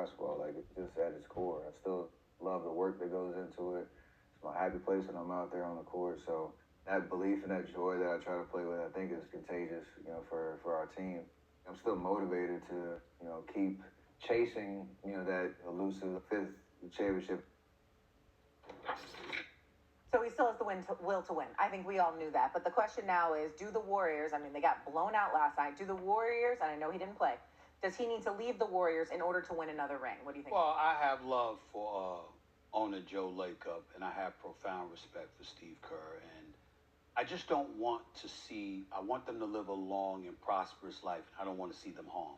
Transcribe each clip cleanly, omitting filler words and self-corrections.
basketball, like it's just at its core. I still love the work that goes into it. It's my happy place when I'm out there on the court. So that belief and that joy that I try to play with, I think is contagious, for our team. I'm still motivated to, keep chasing, that elusive fifth championship. So he still has the will to win. I think we all knew that. But the question now is, do the Warriors, I mean, they got blown out last night. Do the Warriors, and I know he didn't play, does he need to leave the Warriors in order to win another ring? What do you think? Well, I have love for owner Joe Lacob, and I have profound respect for Steve Kerr. And I just don't want to see, I want them to live a long and prosperous life. I don't want to see them harmed.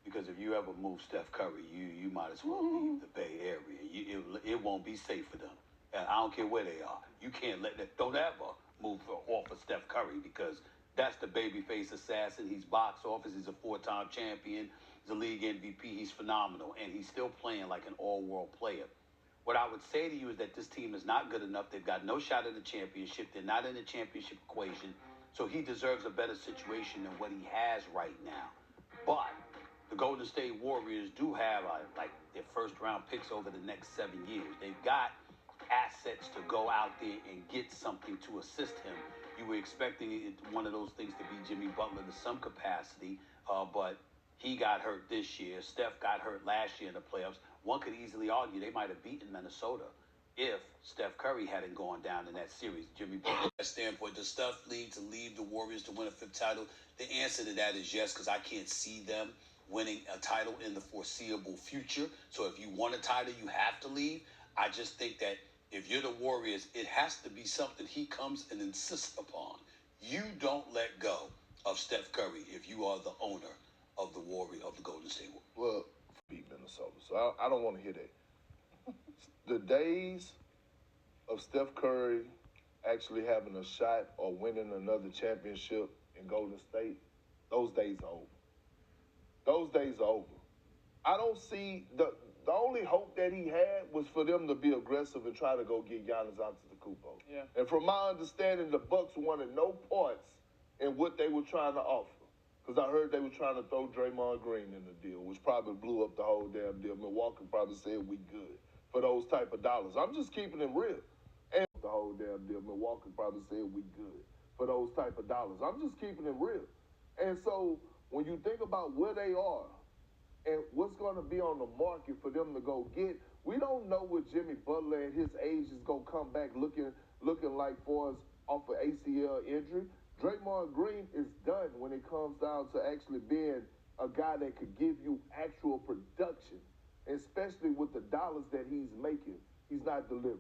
Because if you ever move Steph Curry, you might as well leave the Bay Area. It won't be safe for them. And I don't care where they are. You can't let them, don't ever move off of Steph Curry because that's the babyface assassin. He's box office. He's a 4-time champion. He's a league MVP. He's phenomenal. And he's still playing like an all-world player. What I would say to you is that this team is not good enough. They've got no shot at the championship. They're not in the championship equation. So he deserves a better situation than what he has right now. But the Golden State Warriors do have like their first-round picks over the next 7 years. They've got assets to go out there and get something to assist him. You were expecting one of those things to be Jimmy Butler to some capacity, but he got hurt this year. Steph got hurt last year in the playoffs. One could easily argue they might have beaten Minnesota if Steph Curry hadn't gone down in that series. Jimmy Butler. From that standpoint, does Steph leave the Warriors to win a fifth title? The answer to that is yes, because I can't see them winning a title in the foreseeable future. So if you want a title, you have to leave. I just think that if you're the Warriors, it has to be something he comes and insists upon. You don't let go of Steph Curry if you are the owner of the Golden State Warriors. Well, beat Minnesota, so I don't want to hear that. The days of Steph Curry actually having a shot or winning another championship in Golden State, those days are over. Those days are over. I don't see the only hope that he had was for them to be aggressive and try to go get Giannis Antetokounmpo. Yeah. And from my understanding, the Bucks wanted no parts in what they were trying to offer. Because I heard they were trying to throw Draymond Green in the deal, which probably blew up the whole damn deal. Milwaukee probably said we good for those type of dollars. I'm just keeping it real. And the whole damn deal, Milwaukee probably said we good for those type of dollars. I'm just keeping it real. And so when you think about where they are and what's going to be on the market for them to go get, we don't know what Jimmy Butler at his age is going to come back looking like for us off of ACL injury. Draymond Green is done when it comes down to actually being a guy that could give you actual production, especially with the dollars that he's making. He's not delivering.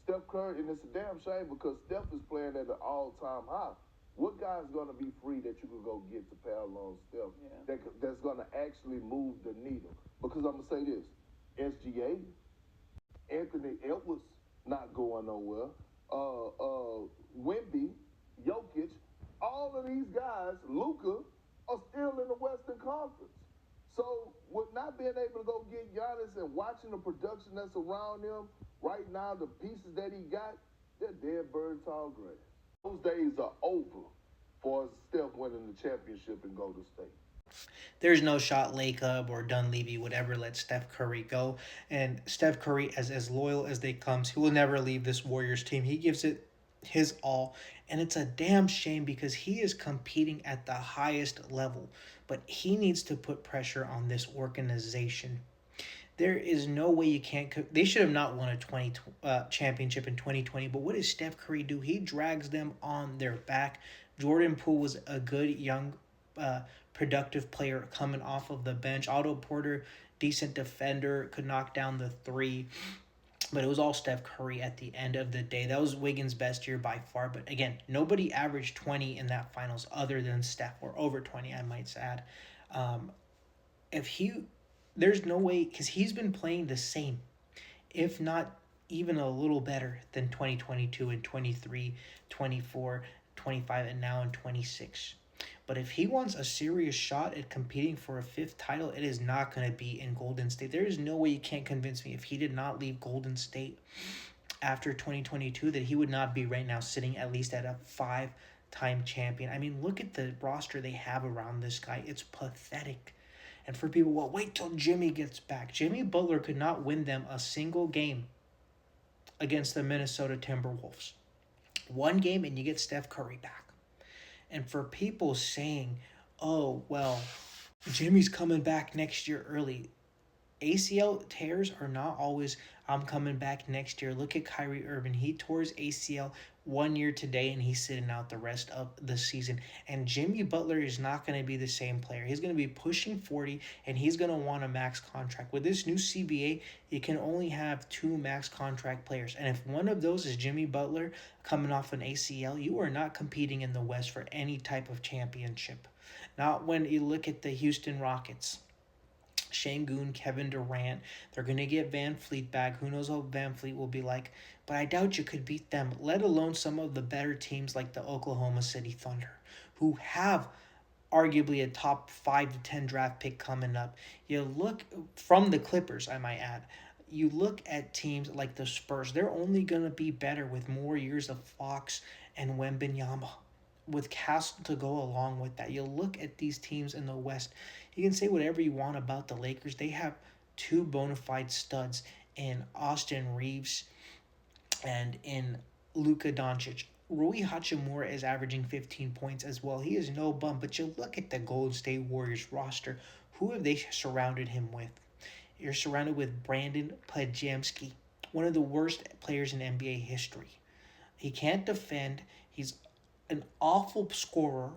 Steph Curry, and it's a damn shame because Steph is playing at an all-time high. What guy's going to be free that you can go get to parallel Steph that's going to actually move the needle? Because I'm going to say this, SGA, Anthony Edwards not going nowhere, Wemby, Jokic, all of these guys, Luka, are still in the Western Conference. So with not being able to go get Giannis and watching the production that's around him, right now the pieces that he got, they're dead bird tall grass. Those days are over for Steph winning the championship in Golden State. There's no shot Lacob or Dunleavy would ever let Steph Curry go. And Steph Curry, as loyal as they comes, he will never leave this Warriors team. He gives it his all. And it's a damn shame because he is competing at the highest level. But he needs to put pressure on this organization. There is no way you can't. They should have not won a championship in 2020. But what does Steph Curry do? He drags them on their back. Jordan Poole was a good young, productive player coming off of the bench. Otto Porter, decent defender, could knock down the three. But it was all Steph Curry at the end of the day. That was Wiggins' best year by far. But again, nobody averaged 20 in that finals other than Steph, or over 20, I might add. There's no way, because he's been playing the same, if not even a little better than 2022 and 23, 24, 25, and now in 26. But if he wants a serious shot at competing for a fifth title, it is not going to be in Golden State. There is no way you can't convince me if he did not leave Golden State after 2022 that he would not be right now sitting at least at a 5-time champion. I mean, look at the roster they have around this guy. It's pathetic. And for people, well, wait till Jimmy gets back. Jimmy Butler could not win them a single game against the Minnesota Timberwolves. One game and you get Steph Curry back. And for people saying, oh, well, Jimmy's coming back next year early. ACL tears are not always, I'm coming back next year. Look at Kyrie Irving. He tore his ACL 1 year today and he's sitting out the rest of the season. And Jimmy Butler is not going to be the same player. He's going to be pushing 40 and he's going to want a max contract. With this new CBA, you can only have 2 max contract players. And if one of those is Jimmy Butler coming off an ACL, you are not competing in the West for any type of championship. Not when you look at the Houston Rockets. Şengün, Kevin Durant. They're going to get Van Fleet back. Who knows what Van Fleet will be like. But I doubt you could beat them, let alone some of the better teams like the Oklahoma City Thunder, who have arguably a top 5 to 10 draft pick coming up. You look from the Clippers, I might add. You look at teams like the Spurs. They're only going to be better with more years of Fox and Wembanyama, with Castle to go along with that. You look at these teams in the West. You can say whatever you want about the Lakers. They have 2 bona fide studs in Austin Reeves and in Luka Doncic. Rui Hachimura is averaging 15 points as well. He is no bum, but you look at the Golden State Warriors roster. Who have they surrounded him with? You're surrounded with Brandon Pajemski, one of the worst players in NBA history. He can't defend. He's an awful scorer.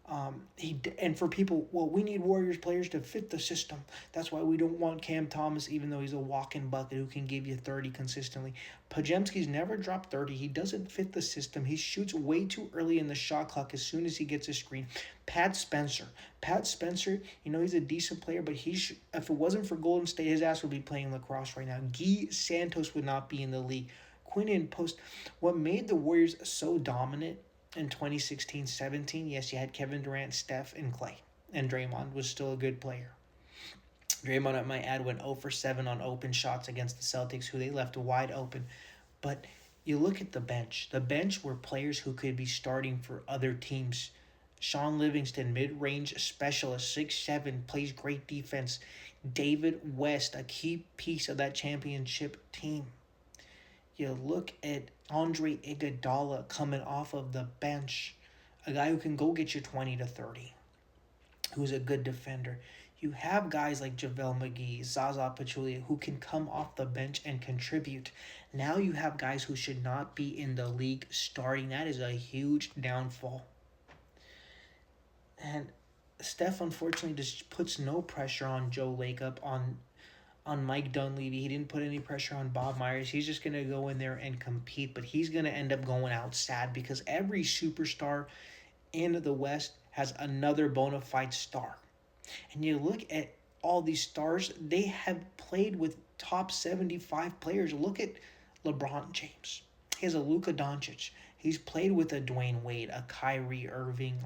And for people, well, we need Warriors players to fit the system. That's why we don't want Cam Thomas, even though he's a walk-in bucket who can give you 30 consistently. Pajemski's never dropped 30. He doesn't fit the system. He shoots way too early in the shot clock as soon as he gets a screen. Pat Spencer, he's a decent player, but if it wasn't for Golden State, his ass would be playing lacrosse right now. Guy Santos would not be in the league. Quinn Post, what made the Warriors so dominant in 2016-17, yes, you had Kevin Durant, Steph, and Clay. And Draymond was still a good player. Draymond, I might add, went 0 for 7 on open shots against the Celtics, who they left wide open. But you look at the bench. The bench were players who could be starting for other teams. Sean Livingston, mid-range specialist, 6'7", plays great defense. David West, a key piece of that championship team. You look at Andre Iguodala coming off of the bench, a guy who can go get you 20 to 30, who's a good defender. You have guys like JaVale McGee, Zaza Pachulia, who can come off the bench and contribute. Now you have guys who should not be in the league starting. That is a huge downfall. And Steph, unfortunately, just puts no pressure on Joe Lacob, on Mike Dunleavy. He didn't put any pressure on Bob Myers. He's just going to go in there and compete, but he's going to end up going out sad because every superstar in the West has another bona fide star. And you look at all these stars, they have played with top 75 players. Look at LeBron James. He has a Luka Doncic. He's played with a Dwayne Wade, a Kyrie Irving.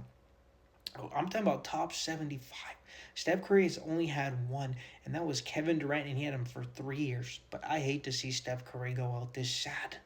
I'm talking about top 75. Steph Curry has only had one, and that was Kevin Durant, and he had him for 3 years. But I hate to see Steph Curry go out this sad.